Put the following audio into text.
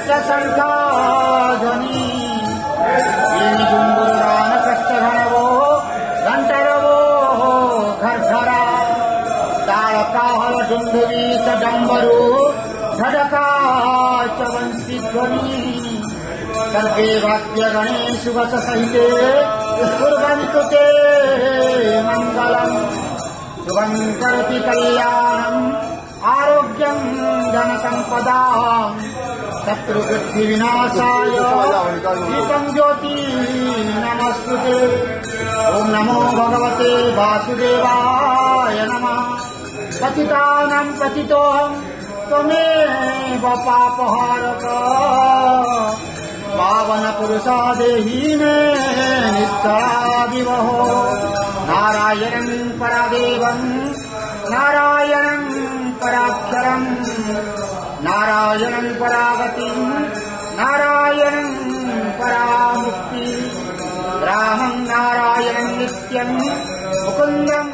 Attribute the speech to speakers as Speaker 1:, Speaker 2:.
Speaker 1: सशंखाध्वनि जुम्बुरान कष्टघनवो घंटरवो घरधरा ताड़काहल डुंडुरी च डंबरू झडका च वंशीध्वनि सर्वे वाद्यगणे सुवस सहिते कुर्वन्तु ते मंगलम् शुभं करोति कल्याणम् आरोग्यं धन संपदा शत्रुबुद्धि विनाशाय दीपं ज्योति नमस्तुते। ओम नमो भगवते वासुदेवाय नमः। पतितानां पतितोऽहं त्वमेव पापहारक पावन पुरुषा देहि मे निश्चलादिवहो। नारायणं परादेवं नारायणं पराक्षरं नारायणं परागतिं नारायणं परामुक्ति रामं नारायणं नित्यं मुकुन्दं